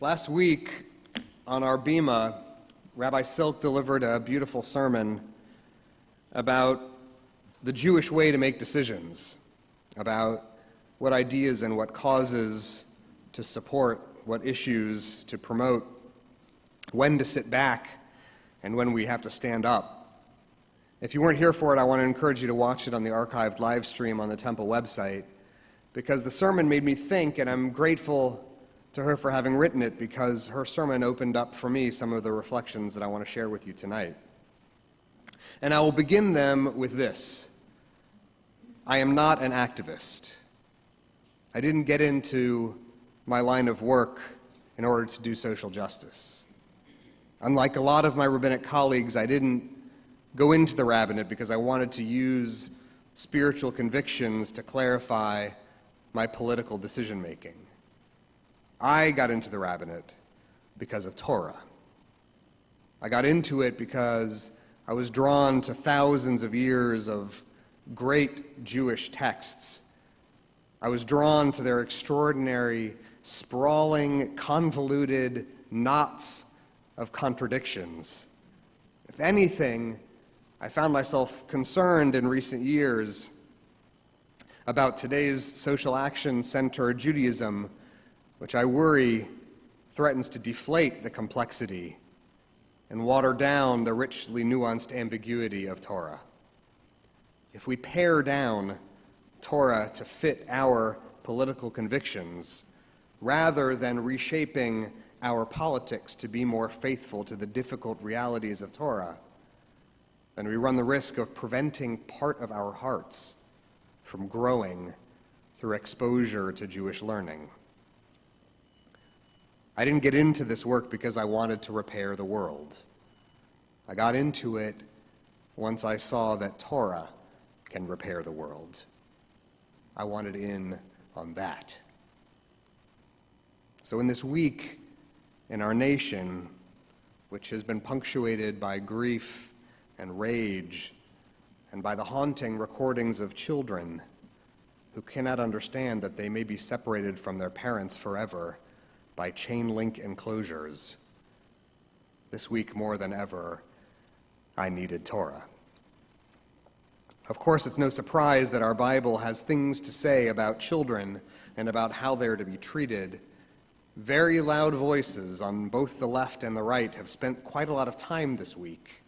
Last week on our Bima, Rabbi Silk delivered a beautiful sermon about the Jewish way to make decisions, about what ideas and what causes to support, what issues to promote, when to sit back, and when we have to stand up. If you weren't here for it, I want to encourage you to watch it on the archived live stream on the Temple website, because the sermon made me think, and I'm grateful to her for having written it, because her sermon opened up for me some of the reflections that I want to share with you tonight. And I will begin them with this. I am not an activist. I didn't get into my line of work in order to do social justice. Unlike a lot of my rabbinic colleagues, I didn't go into the rabbinate because I wanted to use spiritual convictions to clarify my political decision-making. I got into the rabbinate because of Torah. I got into it because I was drawn to thousands of years of great Jewish texts. I was drawn to their extraordinary, sprawling, convoluted knots of contradictions. If anything, I found myself concerned in recent years about today's social action-centered Judaism, which I worry threatens to deflate the complexity and water down the richly nuanced ambiguity of Torah. If we pare down Torah to fit our political convictions, rather than reshaping our politics to be more faithful to the difficult realities of Torah, then we run the risk of preventing part of our hearts from growing through exposure to Jewish learning. I didn't get into this work because I wanted to repair the world. I got into it once I saw that Torah can repair the world. I wanted in on that. So in this week in our nation, which has been punctuated by grief and rage and by the haunting recordings of children who cannot understand that they may be separated from their parents forever by chain link enclosures, this week more than ever, I needed Torah. Of course, it's no surprise that our Bible has things to say about children and about how they're to be treated. Very loud voices on both the left and the right have spent quite a lot of time this week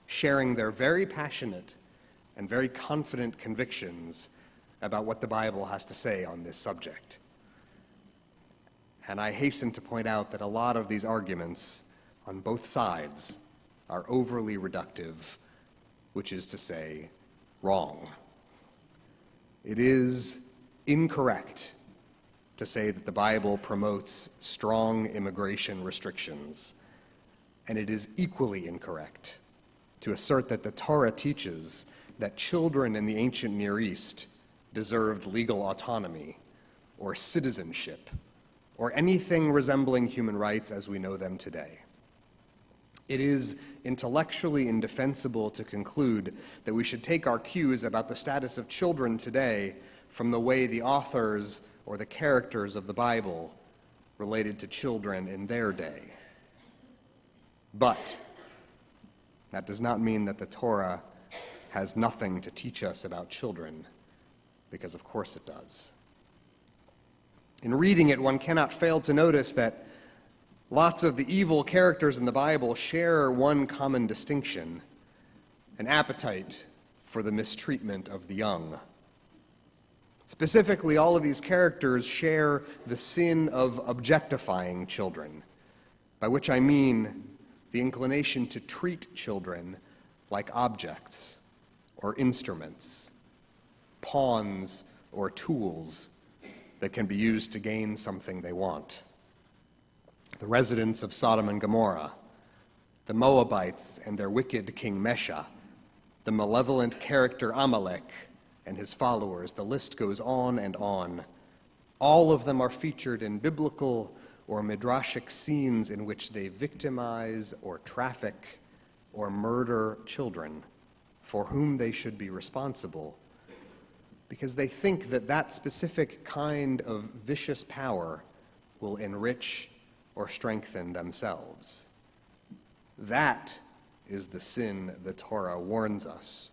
sharing their very passionate and very confident convictions about what the Bible has to say on this subject. And I hasten to point out that a lot of these arguments on both sides are overly reductive, which is to say, wrong. It is incorrect to say that the Bible promotes strong immigration restrictions, and it is equally incorrect to assert that the Torah teaches that children in the ancient Near East deserved legal autonomy or citizenship or anything resembling human rights as we know them today. It is intellectually indefensible to conclude that we should take our cues about the status of children today from the way the authors or the characters of the Bible related to children in their day. But that does not mean that the Torah has nothing to teach us about children, because of course it does. In reading it, one cannot fail to notice that lots of the evil characters in the Bible share one common distinction: an appetite for the mistreatment of the young. Specifically, all of these characters share the sin of objectifying children, by which I mean the inclination to treat children like objects or instruments, pawns or tools that can be used to gain something they want. The residents of Sodom and Gomorrah, the Moabites and their wicked king Mesha, the malevolent character Amalek and his followers, the list goes on and on. All of them are featured in biblical or midrashic scenes in which they victimize or traffic or murder children for whom they should be responsible, because they think that that specific kind of vicious power will enrich or strengthen themselves. That is the sin the Torah warns us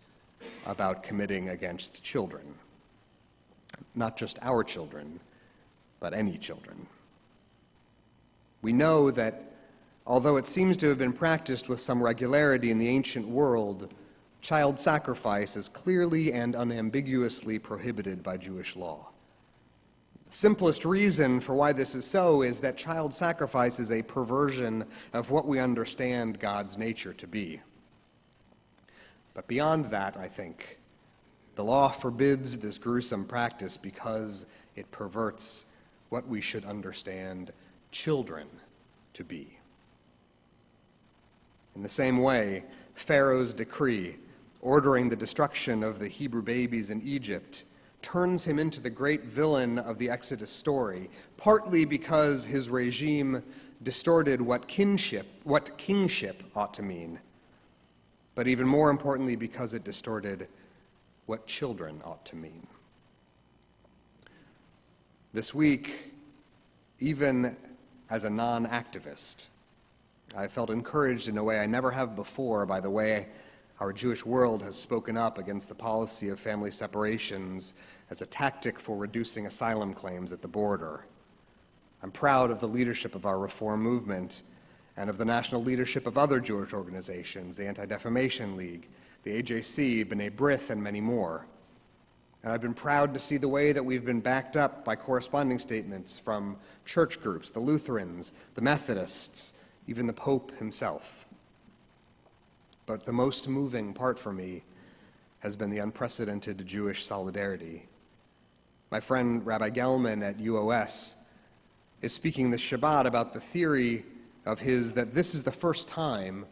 about committing against children. Not just our children, but any children. We know that although it seems to have been practiced with some regularity in the ancient world, child sacrifice is clearly and unambiguously prohibited by Jewish law. The simplest reason for why this is so is that child sacrifice is a perversion of what we understand God's nature to be. But beyond that, I think, the law forbids this gruesome practice because it perverts what we should understand children to be. In the same way, Pharaoh's decree ordering the destruction of the Hebrew babies in Egypt turns him into the great villain of the Exodus story, partly because his regime distorted what kingship ought to mean, but even more importantly because it distorted what children ought to mean. This week, even as a non-activist, I felt encouraged in a way I never have before by the way our Jewish world has spoken up against the policy of family separations as a tactic for reducing asylum claims at the border. I'm proud of the leadership of our Reform movement and of the national leadership of other Jewish organizations, the Anti-Defamation League, the AJC, B'nai B'rith, and many more. And I've been proud to see the way that we've been backed up by corresponding statements from church groups, the Lutherans, the Methodists, even the Pope himself. But the most moving part for me has been the unprecedented Jewish solidarity. My friend Rabbi Gelman at UOS is speaking this Shabbat about the theory of his that this is the first time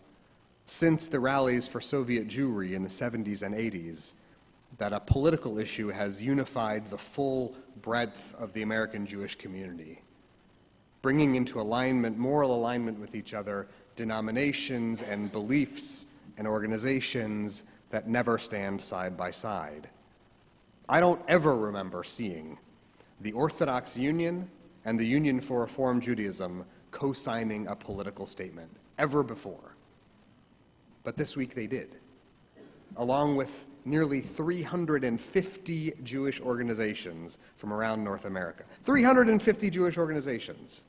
since the rallies for Soviet Jewry in the 70s and 80s that a political issue has unified the full breadth of the American Jewish community, bringing into alignment, moral alignment with each other, denominations and beliefs and organizations that never stand side by side. I don't ever remember seeing the Orthodox Union and the Union for Reform Judaism co-signing a political statement, ever before. But this week they did, along with nearly 350 Jewish organizations from around North America. 350 Jewish organizations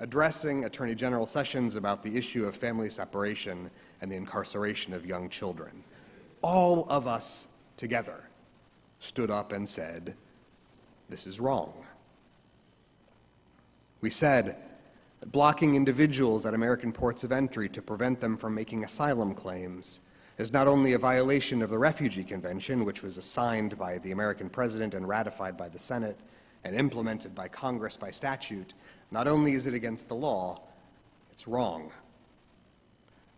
addressing Attorney General Sessions about the issue of family separation and the incarceration of young children. All of us together stood up and said, this is wrong. We said that blocking individuals at American ports of entry to prevent them from making asylum claims is not only a violation of the Refugee Convention, which was assigned by the American president and ratified by the Senate and implemented by Congress by statute, not only is it against the law, it's wrong.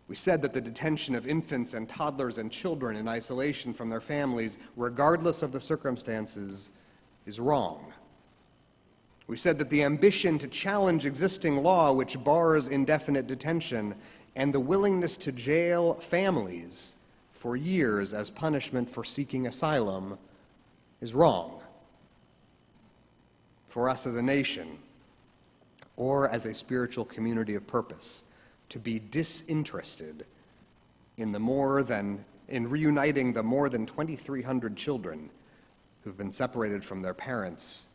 We said that the detention of infants and toddlers and children in isolation from their families, regardless of the circumstances, is wrong. We said that the ambition to challenge existing law which bars indefinite detention and the willingness to jail families for years as punishment for seeking asylum is wrong. For us as a nation, or as a spiritual community of purpose, to be disinterested in reuniting the more than 2,300 children who've been separated from their parents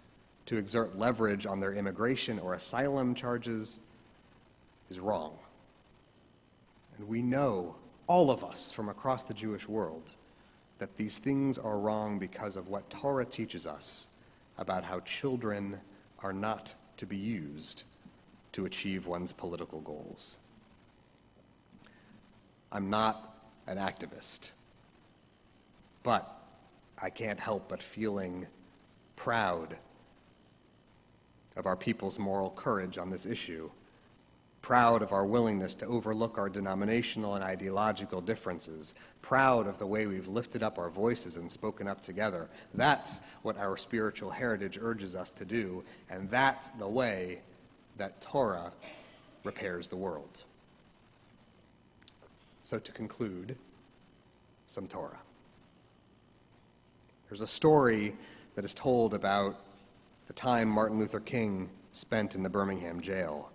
to exert leverage on their immigration or asylum charges is wrong. And we know, all of us from across the Jewish world, that these things are wrong because of what Torah teaches us about how children are not to be used to achieve one's political goals. I'm not an activist, but I can't help but feeling proud of our people's moral courage on this issue, proud of our willingness to overlook our denominational and ideological differences, proud of the way we've lifted up our voices and spoken up together. That's what our spiritual heritage urges us to do, and that's the way that Torah repairs the world. So to conclude, some Torah. There's a story that is told about the time Martin Luther King spent in the Birmingham jail.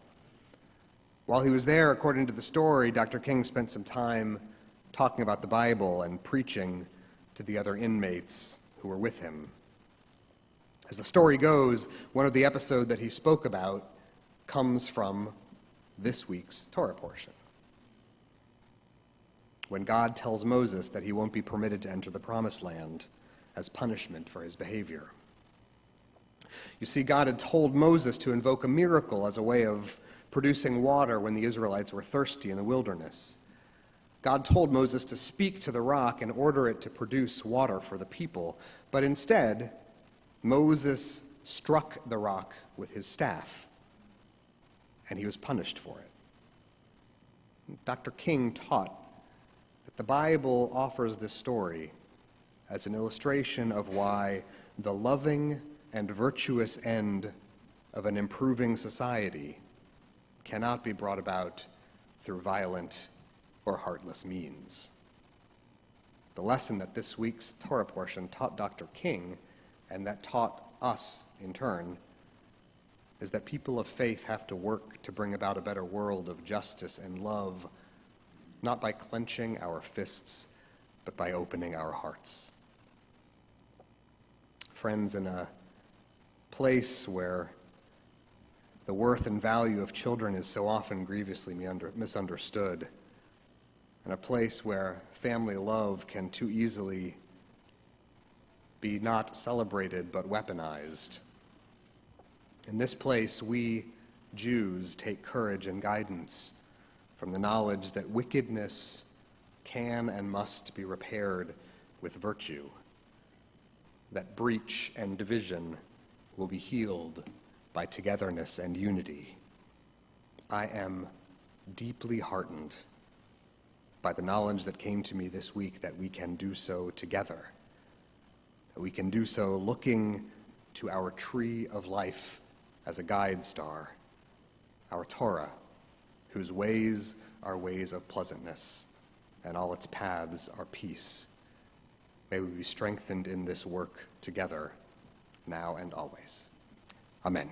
While he was there, according to the story, Dr. King spent some time talking about the Bible and preaching to the other inmates who were with him. As the story goes, one of the episodes that he spoke about comes from this week's Torah portion, when God tells Moses that he won't be permitted to enter the Promised Land as punishment for his behavior. You see, God had told Moses to invoke a miracle as a way of producing water when the Israelites were thirsty in the wilderness. God told Moses to speak to the rock and order it to produce water for the people, but instead, Moses struck the rock with his staff, and he was punished for it. Dr. King taught that the Bible offers this story as an illustration of why the loving and virtuous end of an improving society cannot be brought about through violent or heartless means. The lesson that this week's Torah portion taught Dr. King, and that taught us in turn, is that people of faith have to work to bring about a better world of justice and love, not by clenching our fists, but by opening our hearts. Friends, in a place where the worth and value of children is so often grievously misunderstood, in a place where family love can too easily be not celebrated but weaponized, in this place we Jews take courage and guidance from the knowledge that wickedness can and must be repaired with virtue, that breach and division will be healed by togetherness and unity. I am deeply heartened by the knowledge that came to me this week that we can do so together, that we can do so looking to our tree of life as a guide star, our Torah, whose ways are ways of pleasantness, and all its paths are peace. May we be strengthened in this work together, now and always. Amen.